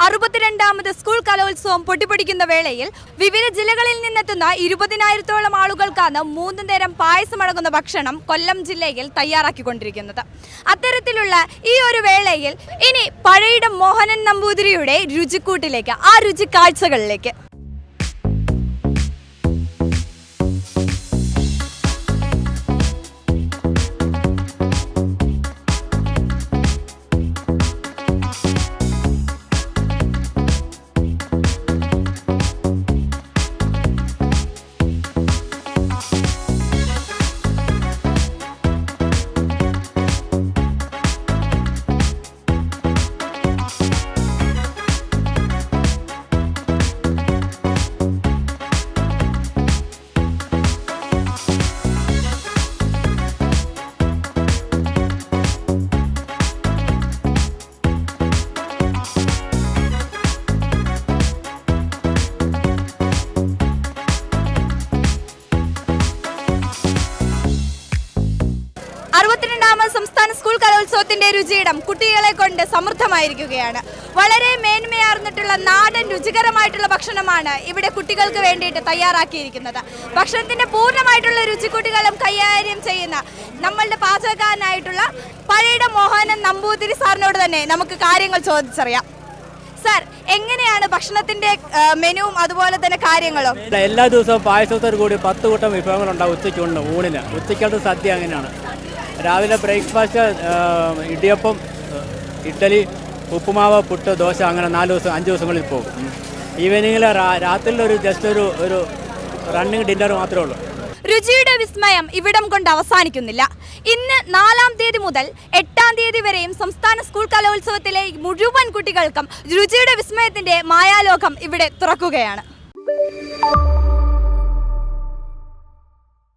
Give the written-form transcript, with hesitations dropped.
62ാമത് school കലോത്സവം പൊട്ടിപ്പൊടിക്കുന്ന വേളയിൽ വിവിധ ജില്ലകളിൽ നിന്നെത്തുന്ന 20,000-ഓളം ആളുകൾക്കാണ് 3 നേരം പായസമടങ്ങുന്ന ഭക്ഷണം കൊല്ലം ജില്ലയിൽ തയ്യാറാക്കിക്കൊണ്ടിരിക്കുന്നത്. അത്തരത്തിലുള്ള ഈ ഒരു വേളയിൽ ഇനി പഴയിടം മോഹനൻ നമ്പൂതിരിയുടെ രുചിക്കൂട്ടിലേക്ക്, ആ രുചി കാഴ്ചകളിലേക്ക്. സംസ്ഥാന സ്കൂൾ കലോത്സവത്തിന്റെ രുചിയിടം കുട്ടികളെ കൊണ്ട് സമൃദ്ധമായിരിക്കുകയാണ്. വളരെ മേന്മയാർന്നിട്ടുള്ള നാടൻ രുചികരമായിട്ടുള്ള ഭക്ഷണമാണ് ഇവിടെ കുട്ടികൾക്ക് വേണ്ടിയിട്ട് തയ്യാറാക്കിയിരിക്കുന്നത്. ഭക്ഷണത്തിന്റെ പൂർണ്ണമായിട്ടുള്ള രുചിക്കൂട്ടുകളും കൈകാര്യം ചെയ്യുന്ന നമ്മളുടെ പാചകക്കാരനായിട്ടുള്ള പഴയിടം മോഹനൻ നമ്പൂതിരി സാറിനോട് തന്നെ നമുക്ക് കാര്യങ്ങൾ ചോദിച്ചറിയാം. സാർ, എങ്ങനെയാണ് ഭക്ഷണത്തിന്റെ മെനുവും അതുപോലെ തന്നെ കാര്യങ്ങളും? എല്ലാ ദിവസവും പായസത്തോട് കൂടി 10 കൂട്ടം വിഭവങ്ങളുണ്ടാവും. ഉച്ചയ്ക്കുണ്ട്, ഊണിന്, ഉച്ചയ്ക്കടുത്ത് സദ്യ. അങ്ങനെയാണ്. രാവിലെ ബ്രേക്ക്ഫാസ്റ്റ് ഇടിയപ്പം, ഇഡ്ഡലി, ഉപ്പുമാവ്, പുട്ട്, ദോശ, അങ്ങനെ 4 ദിവസം 5 ദിവസങ്ങളിൽ പോകും. ഈവനിങ്ങിൽ രാത്രിയിൽ ജസ്റ്റ് ഒരു റണ്ണിങ് ഡിന്നർ മാത്രമേ ഉള്ളൂ. രുചിയുടെ വിസ്മയം ഇവിടം കൊണ്ട് അവസാനിക്കുന്നില്ല. ഇന്ന് 4-ാം തീയതി മുതൽ 8-ാം തീയതി വരെയും സംസ്ഥാന സ്കൂൾ കലോത്സവത്തിലെ മുഴുവൻ കുട്ടികൾക്കും രുചിയുടെ വിസ്മയത്തിന്റെ മായാലോകം ഇവിടെ തുറക്കുകയാണ്.